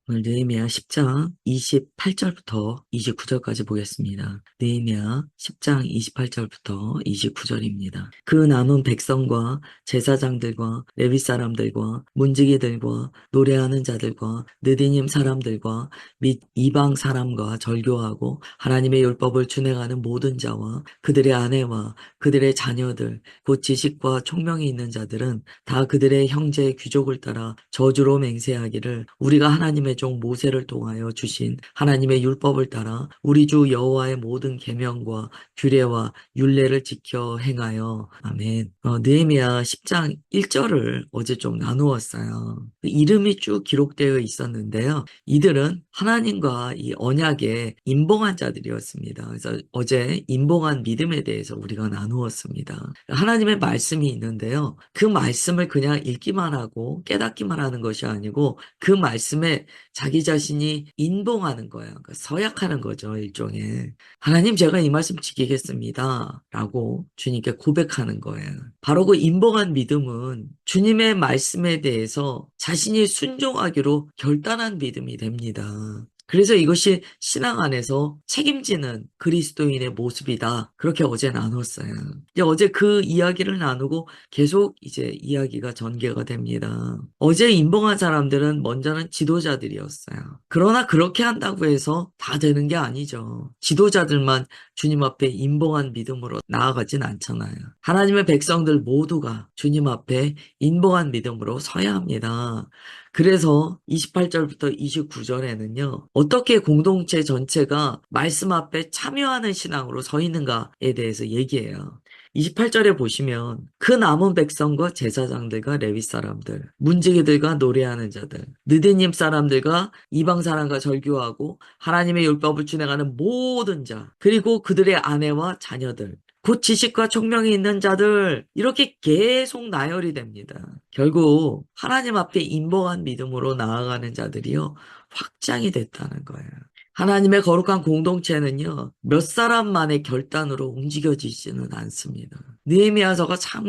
오늘 느헤미야 10장 28절부터 29절까지 보겠습니다. 느헤미야 10장 28절부터 29절입니다. 그 남은 백성과 제사장들과 레위 사람들과 문지기들과 노래하는 자들과 느디님 사람들과 및 이방 사람과 절교하고 하나님의 율법을 준행하는 모든 자와 그들의 아내와 그들의 자녀들 곧 지식과 총명이 있는 자들은 다 그들의 형제 귀족을 따라 저주로 맹세하기를 우리가 하나님의 종 모세를 통하여 주신 하나님의 율법을 따라 우리 주 여호와의 모든 계명과 규례와 율례를 지켜 행하여 아멘. 느헤미야 10장 1절을 어제 좀 나누었어요. 이름이 쭉 기록되어 있었는데요. 이들은 하나님과 이 언약에 임봉한 자들이었습니다. 그래서 어제 임봉한 믿음에 대해서 우리가 나누었습니다. 하나님의 말씀이 있는데요. 그 말씀을 그냥 읽기만 하고 깨닫기만 하는 것이 아니고 그 말씀에 자기 자신이 인봉하는 거예요. 그러니까 서약하는 거죠, 일종의. 하나님, 제가 이 말씀 지키겠습니다. 라고 주님께 고백하는 거예요. 바로 그 인봉한 믿음은 주님의 말씀에 대해서 자신이 순종하기로 결단한 믿음이 됩니다. 그래서 이것이 신앙 안에서 책임지는 그리스도인의 모습이다. 그렇게 어제 나눴어요. 이제 어제 그 이야기를 나누고 계속 이제 이야기가 전개가 됩니다. 어제 인봉한 사람들은 먼저는 지도자들이었어요. 그러나 그렇게 한다고 해서 다 되는 게 아니죠. 지도자들만 주님 앞에 인봉한 믿음으로 나아가진 않잖아요. 하나님의 백성들 모두가 주님 앞에 인봉한 믿음으로 서야 합니다. 그래서 28절부터 29절에는요, 어떻게 공동체 전체가 말씀 앞에 참여하는 신앙으로 서 있는가에 대해서 얘기해요. 28절에 보시면 그 남은 백성과 제사장들과 레위 사람들, 문지기들과 노래하는 자들, 느디님 사람들과 이방 사람과 절교하고 하나님의 율법을 준행하는 모든 자, 그리고 그들의 아내와 자녀들, 곧 지식과 총명이 있는 자들 이렇게 계속 나열이 됩니다. 결국 하나님 앞에 인봉한 믿음으로 나아가는 자들이요 확장이 됐다는 거예요. 하나님의 거룩한 공동체는요 몇 사람만의 결단으로 움직여지지는 않습니다. 느헤미야서가 참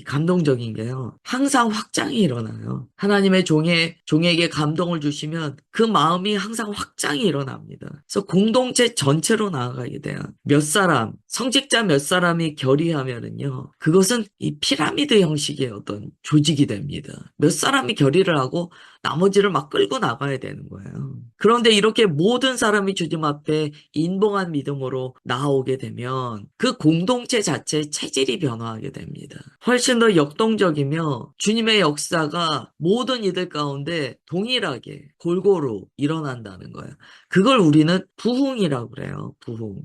감동적인 게요 항상 확장이 일어나요. 하나님의 종에게 감동을 주시면 그 마음이 항상 확장이 일어납니다. 그래서 공동체 전체로 나아가게 돼요. 몇 사람 성직자 몇 사람이 결의하면은요 그것은 이 피라미드 형식의 어떤 조직이 됩니다. 몇 사람이 결의를 하고 나머지를 막 끌고 나가야 되는 거예요. 그런데 이렇게 모든 사람이 주님 앞에 인봉한 믿음으로 나오게 되면 그 공동체 자체의 체질이 변화하게 됩니다. 훨씬 더 역동적이며 주님의 역사가 모든 이들 가운데 동일하게 골고루 일어난다는 거예요. 그걸 우리는 부흥이라고 그래요. 부흥.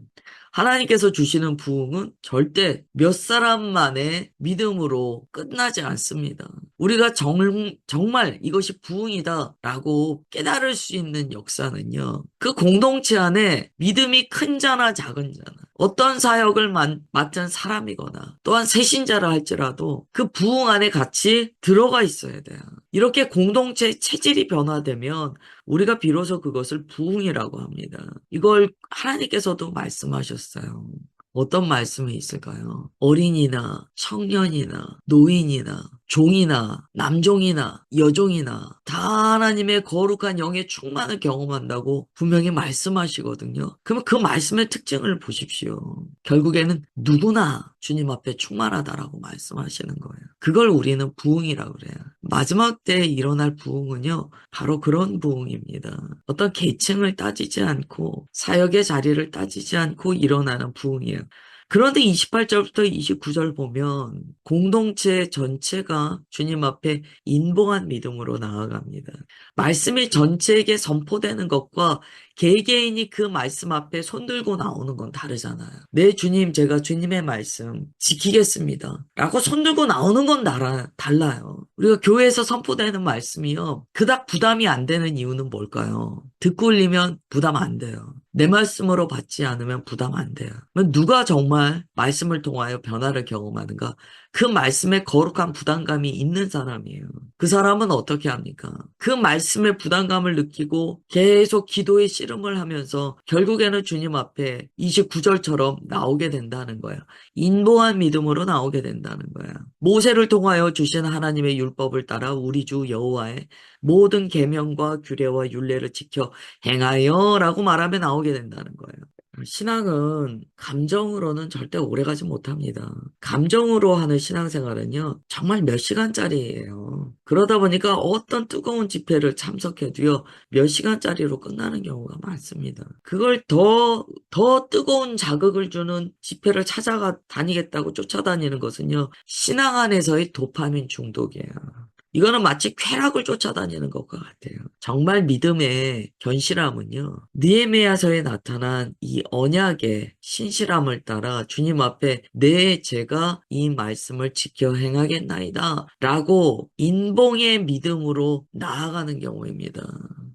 하나님께서 주시는 부흥은 절대 몇 사람만의 믿음으로 끝나지 않습니다. 우리가 정말 이것이 부흥이다라고 깨달을 수 있는 역사는요. 그 공동체 안에 믿음이 큰 자나 작은 자나 어떤 사역을 맡은 사람이거나 또한 새신자라 할지라도 그 부흥 안에 같이 들어가 있어야 돼요. 이렇게 공동체의 체질이 변화되면 우리가 비로소 그것을 부흥이라고 합니다. 이걸 하나님께서도 말씀하셨어요. 어떤 말씀이 있을까요? 어린이나 청년이나 노인이나 종이나 남종이나 여종이나 다 하나님의 거룩한 영의 충만을 경험한다고 분명히 말씀하시거든요. 그러면 그 말씀의 특징을 보십시오. 결국에는 누구나 주님 앞에 충만하다라고 말씀하시는 거예요. 그걸 우리는 부흥이라고 그래요. 마지막 때에 일어날 부흥은요. 바로 그런 부흥입니다. 어떤 계층을 따지지 않고 사역의 자리를 따지지 않고 일어나는 부흥이에요. 그런데 28절부터 29절 보면 공동체 전체가 주님 앞에 인봉한 믿음으로 나아갑니다. 말씀이 전체에게 선포되는 것과 개개인이 그 말씀 앞에 손들고 나오는 건 다르잖아요. 네, 주님, 제가 주님의 말씀 지키겠습니다. 라고 손들고 나오는 건 달라요. 우리가 교회에서 선포되는 말씀이요. 그닥 부담이 안 되는 이유는 뭘까요? 듣고 울리면 부담 안 돼요. 내 말씀으로 받지 않으면 부담 안 돼요. 그럼 누가 정말 말씀을 통하여 변화를 경험하는가? 그 말씀에 거룩한 부담감이 있는 사람이에요. 그 사람은 어떻게 합니까? 그 말씀에 부담감을 느끼고 계속 기도의 씨름을 하면서 결국에는 주님 앞에 29절처럼 나오게 된다는 거예요. 인보한 믿음으로 나오게 된다는 거예요. 모세를 통하여 주신 하나님의 율법을 따라 우리 주 여호와의 모든 계명과 규례와 율례를 지켜 행하여라고 말하며 나오게 된다는 거예요. 신앙은 감정으로는 절대 오래가지 못합니다. 감정으로 하는 신앙생활은요, 정말 몇 시간짜리예요. 그러다 보니까 어떤 뜨거운 집회를 참석해도요, 몇 시간짜리로 끝나는 경우가 많습니다. 그걸 더 뜨거운 자극을 주는 집회를 찾아가 다니겠다고 쫓아다니는 것은요, 신앙 안에서의 도파민 중독이에요. 이거는 마치 쾌락을 쫓아다니는 것과 같아요. 정말 믿음의 견실함은요, 느헤미야서에 나타난 이 언약의 신실함을 따라 주님 앞에 내 제가 이 말씀을 지켜 행하겠나이다 라고 인봉의 믿음으로 나아가는 경우입니다.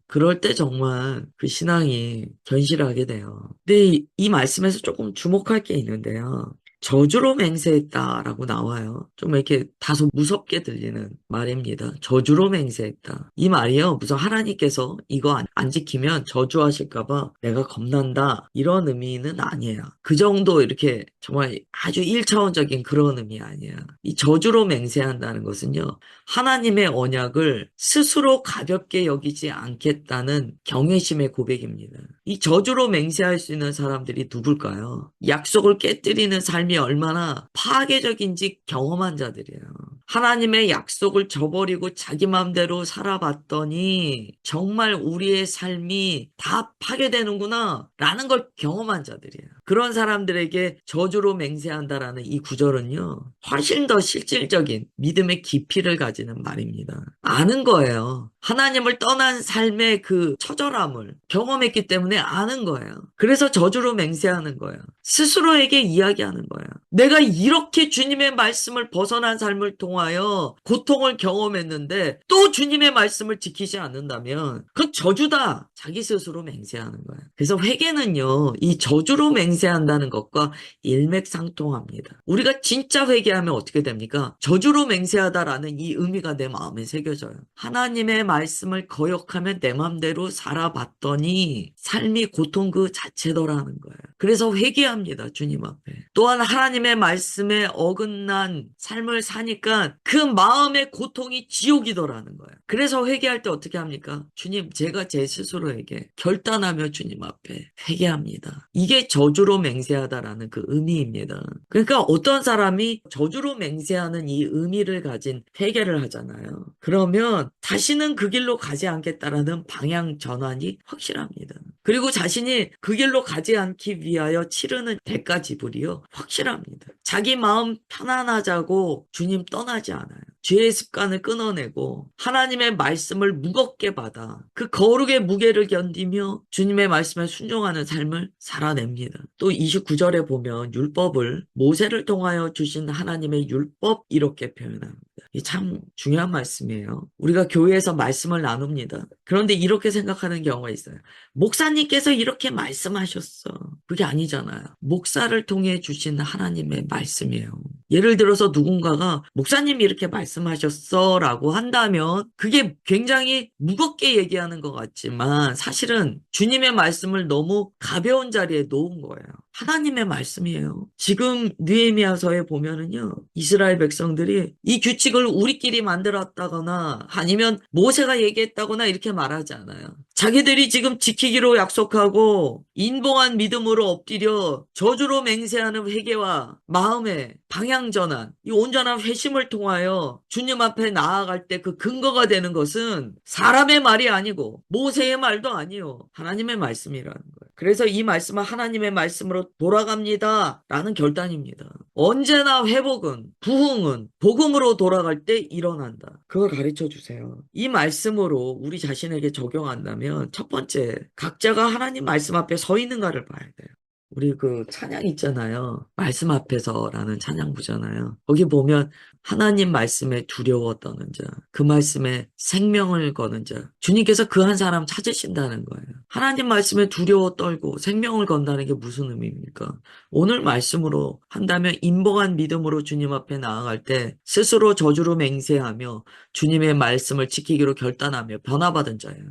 그럴 때 정말 그 신앙이 견실하게 돼요. 근데 이 말씀에서 조금 주목할 게 있는데요. 저주로 맹세했다라고 나와요. 좀 이렇게 다소 무섭게 들리는 말입니다. 저주로 맹세했다. 이 말이요. 무슨 하나님께서 이거 안 지키면 저주하실까봐 내가 겁난다. 이런 의미는 아니에요. 그 정도 이렇게 정말 아주 1차원적인 그런 의미 아니에요. 이 저주로 맹세한다는 것은요. 하나님의 언약을 스스로 가볍게 여기지 않겠다는 경외심의 고백입니다. 이 저주로 맹세할 수 있는 사람들이 누굴까요? 약속을 깨뜨리는 삶이 얼마나 파괴적인지 경험한 자들이에요. 하나님의 약속을 저버리고 자기 마음대로 살아봤더니 정말 우리의 삶이 다 파괴되는구나 라는 걸 경험한 자들이에요. 그런 사람들에게 저주로 맹세한다라는 이 구절은요. 훨씬 더 실질적인 믿음의 깊이를 가지는 말입니다. 아는 거예요. 하나님을 떠난 삶의 그 처절함을 경험했기 때문에 아는 거예요. 그래서 저주로 맹세하는 거예요. 스스로에게 이야기하는 거예요. 내가 이렇게 주님의 말씀을 벗어난 삶을 통하여 고통을 경험했는데 또 주님의 말씀을 지키지 않는다면 그건 저주다. 자기 스스로 맹세하는 거예요. 그래서 회개는요. 이 저주로 맹세한다는 것과 일맥상통합니다. 우리가 진짜 회개하면 어떻게 됩니까? 저주로 맹세하다라는 이 의미가 내 마음에 새겨져요. 하나님의 말씀을 거역하며 내 맘대로 살아봤더니 삶이 고통 그 자체더라는 거예요. 그래서 회개합니다. 주님 앞에. 또한 하나님의 말씀에 어긋난 삶을 사니까 그 마음의 고통이 지옥이더라는 거예요. 그래서 회개할 때 어떻게 합니까? 주님, 제가 제 스스로에게 결단하며 주님 앞에 회개합니다. 이게 저주로 맹세하다라는 그 의미입니다. 그러니까 어떤 사람이 저주로 맹세하는 이 의미를 가진 회개를 하잖아요. 그러면 다시는 그 길로 가지 않겠다라는 방향 전환이 확실합니다. 그리고 자신이 그 길로 가지 않기 위하여 치르는 대가 지불이요. 확실합니다. 자기 마음 편안하자고 주님 떠나지 않아요. 죄의 습관을 끊어내고 하나님의 말씀을 무겁게 받아 그 거룩의 무게를 견디며 주님의 말씀에 순종하는 삶을 살아냅니다. 또 29절에 보면 율법을 모세를 통하여 주신 하나님의 율법 이렇게 표현합니다. 이 참 중요한 말씀이에요. 우리가 교회에서 말씀을 나눕니다. 그런데 이렇게 생각하는 경우가 있어요. 목사님께서 이렇게 말씀하셨어. 그게 아니잖아요. 목사를 통해 주신 하나님의 말씀이에요. 예를 들어서 누군가가 목사님이 이렇게 말씀하셨어 라고 한다면 그게 굉장히 무겁게 얘기하는 것 같지만 사실은 주님의 말씀을 너무 가벼운 자리에 놓은 거예요. 하나님의 말씀이에요. 지금 느헤미야서에 보면은요. 이스라엘 백성들이 이 규칙을 우리끼리 만들었다거나 아니면 모세가 얘기했다거나 이렇게 말하지 않아요. 자기들이 지금 지키기로 약속하고 인봉한 믿음으로 엎드려 저주로 맹세하는 회개와 마음의 방향 전환, 이 온전한 회심을 통하여 주님 앞에 나아갈 때 그 근거가 되는 것은 사람의 말이 아니고 모세의 말도 아니요. 하나님의 말씀이라는 거예요. 그래서 이 말씀은 하나님의 말씀으로 돌아갑니다. 라는 결단입니다. 언제나 회복은, 부흥은 복음으로 돌아갈 때 일어난다. 그걸 가르쳐 주세요. 이 말씀으로 우리 자신에게 적용한다면 첫 번째, 각자가 하나님 말씀 앞에 서 있는가를 봐야 돼요. 우리 그 찬양 있잖아요. 말씀 앞에서라는 찬양 부잖아요. 거기 보면 하나님 말씀에 두려워 떠는 자, 그 말씀에 생명을 거는 자, 주님께서 그 한 사람 찾으신다는 거예요. 하나님 말씀에 두려워 떨고 생명을 건다는 게 무슨 의미입니까? 오늘 말씀으로 한다면 인복한 믿음으로 주님 앞에 나아갈 때 스스로 저주로 맹세하며 주님의 말씀을 지키기로 결단하며 변화받은 자예요.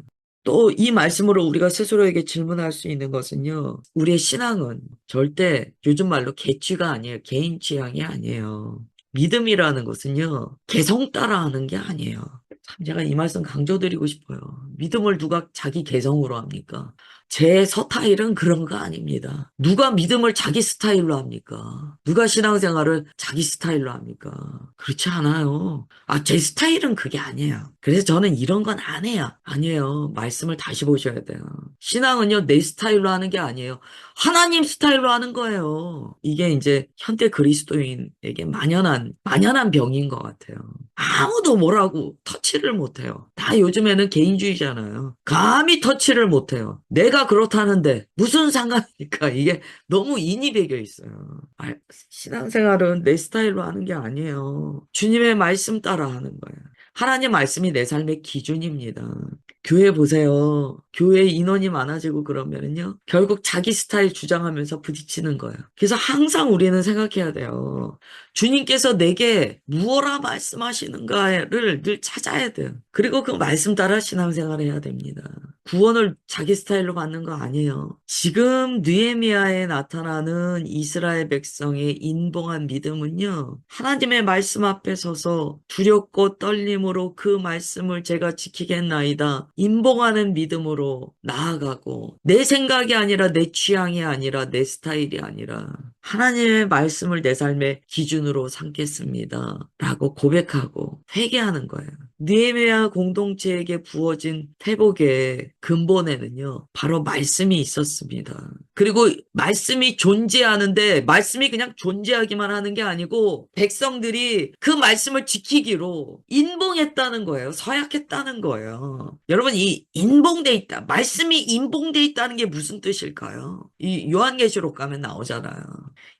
또 이 말씀으로 우리가 스스로에게 질문할 수 있는 것은요. 우리의 신앙은 절대 요즘 말로 개취가 아니에요. 개인 취향이 아니에요. 믿음이라는 것은요. 개성 따라 하는 게 아니에요. 참 제가 이 말씀 강조드리고 싶어요. 믿음을 누가 자기 개성으로 합니까? 제 스타일은 그런 거 아닙니다. 누가 믿음을 자기 스타일로 합니까? 누가 신앙생활을 자기 스타일로 합니까? 그렇지 않아요. 아, 제 스타일은 그게 아니에요. 그래서 저는 이런 건 안 해요. 아니에요. 말씀을 다시 보셔야 돼요. 신앙은요, 내 스타일로 하는 게 아니에요. 하나님 스타일로 하는 거예요. 이게 이제 현대 그리스도인에게 만연한 병인 것 같아요. 아무도 뭐라고 터치를 못해요. 다 요즘에는 개인주의잖아요. 감히 터치를 못해요. 내가 그렇다는데 무슨 상관입니까? 이게 너무 인이 배겨 있어요. 아, 신앙생활은 내 스타일로 하는 게 아니에요. 주님의 말씀 따라 하는 거예요. 하나님 말씀이 내 삶의 기준입니다. 교회 보세요. 교회 인원이 많아지고 그러면은요, 결국 자기 스타일 주장하면서 부딪히는 거예요. 그래서 항상 우리는 생각해야 돼요. 주님께서 내게 무엇라 말씀하시는가를 늘 찾아야 돼요. 그리고 그 말씀 따라 신앙생활을 해야 됩니다. 구원을 자기 스타일로 받는 거 아니에요. 지금 느헤미야에 나타나는 이스라엘 백성의 인봉한 믿음은요. 하나님의 말씀 앞에 서서 두렵고 떨림으로 그 말씀을 제가 지키겠나이다. 인봉하는 믿음으로 나아가고 내 생각이 아니라 내 취향이 아니라 내 스타일이 아니라 하나님의 말씀을 내 삶의 기준으로 삼겠습니다. 라고 고백하고 회개하는 거예요. 느헤미야 공동체에게 부어진 회복의 근본에는요, 바로 말씀이 있었습니다. 그리고 말씀이 존재하는데, 말씀이 그냥 존재하기만 하는 게 아니고, 백성들이 그 말씀을 지키기로 인봉했다는 거예요. 서약했다는 거예요. 여러분, 이 인봉돼 있다. 말씀이 인봉돼 있다는 게 무슨 뜻일까요? 이 요한계시록 가면 나오잖아요.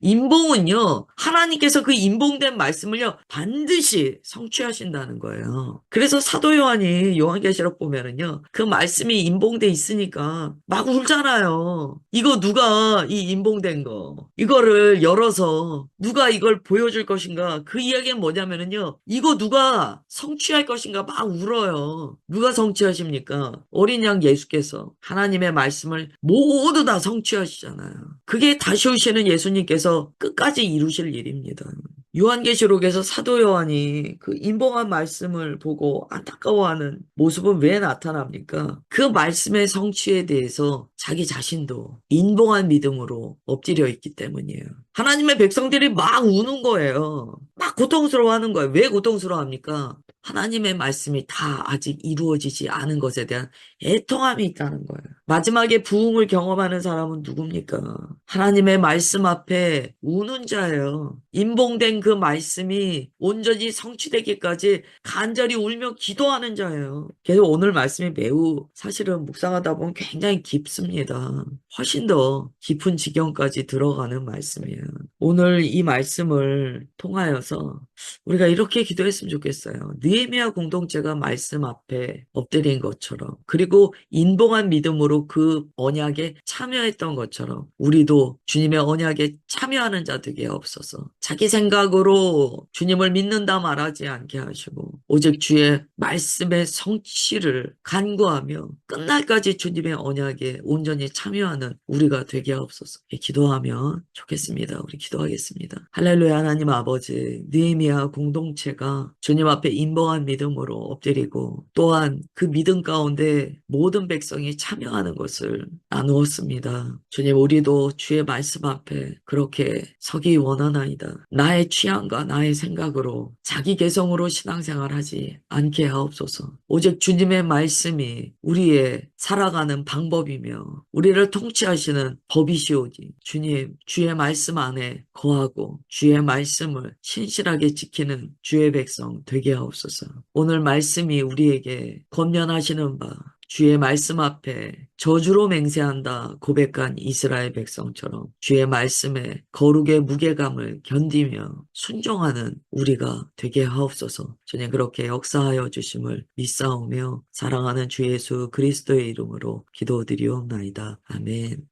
인봉은요, 하나님께서 그 인봉된 말씀을요, 반드시 성취하신다는 거예요. 그래서 사도 요한이 요한계시록 보면은요, 그 말씀이 인봉돼 있으니까 막 울잖아요. 이거 누가 이 인봉된 거, 이거를 열어서 누가 이걸 보여줄 것인가? 그 이야기는 뭐냐면은요, 이거 누가 성취할 것인가? 막 울어요. 누가 성취하십니까? 어린 양 예수께서 하나님의 말씀을 모두 다 성취하시잖아요. 그게 다시 오시는 예수님께서 끝까지 이루실 일입니다. 요한계시록에서 사도 요한이 그 인봉한 말씀을 보고 안타까워하는 모습은 왜 나타납니까? 그 말씀의 성취에 대해서 자기 자신도 인봉한 믿음으로 엎드려 있기 때문이에요. 하나님의 백성들이 막 우는 거예요. 막 고통스러워하는 거예요. 왜 고통스러워합니까? 하나님의 말씀이 다 아직 이루어지지 않은 것에 대한 애통함이 있다는 거예요. 마지막에 부흥을 경험하는 사람은 누굽니까? 하나님의 말씀 앞에 우는 자예요. 인봉된 그 말씀이 온전히 성취되기까지 간절히 울며 기도하는 자예요. 그래서 오늘 말씀이 매우 사실은 묵상하다 보면 굉장히 깊습니다. 훨씬 더 깊은 지경까지 들어가는 말씀이에요. 오늘 이 말씀을 통하여서 우리가 이렇게 기도했으면 좋겠어요. 느헤미야 공동체가 말씀 앞에 엎드린 것처럼 그리고 인봉한 믿음으로 그 언약에 참여했던 것처럼 우리도 주님의 언약에 참여하는 자 되게 없어서 자기 생각으로 주님을 믿는다 말하지 않게 하시고 오직 주의 말씀의 성취를 간구하며 끝날까지 주님의 언약에 온전히 참여하는 우리가 되게 하옵소서. 기도하면 좋겠습니다. 우리 기도하겠습니다. 할렐루야. 하나님 아버지, 느헤미야 공동체가 주님 앞에 인봉한 믿음으로 엎드리고 또한 그 믿음 가운데 모든 백성이 참여하는 것을 나누었습니다. 주님, 우리도 주의 말씀 앞에 그렇게 서기 원하나이다. 나의 취향과 나의 생각으로 자기 개성으로 신앙생활하지 않게 하옵소서. 오직 주님의 말씀이 우리의 살아가는 방법이며 우리를 통치하시는 법이시오니 주님, 주의 말씀 안에 거하고 주의 말씀을 신실하게 지키는 주의 백성 되게 하옵소서. 오늘 말씀이 우리에게 권면하시는 바 주의 말씀 앞에 저주로 맹세한다 고백한 이스라엘 백성처럼 주의 말씀에 거룩의 무게감을 견디며 순종하는 우리가 되게 하옵소서. 주님 그렇게 역사하여 주심을 믿사오며 사랑하는 주 예수 그리스도의 이름으로 기도드리옵나이다. 아멘.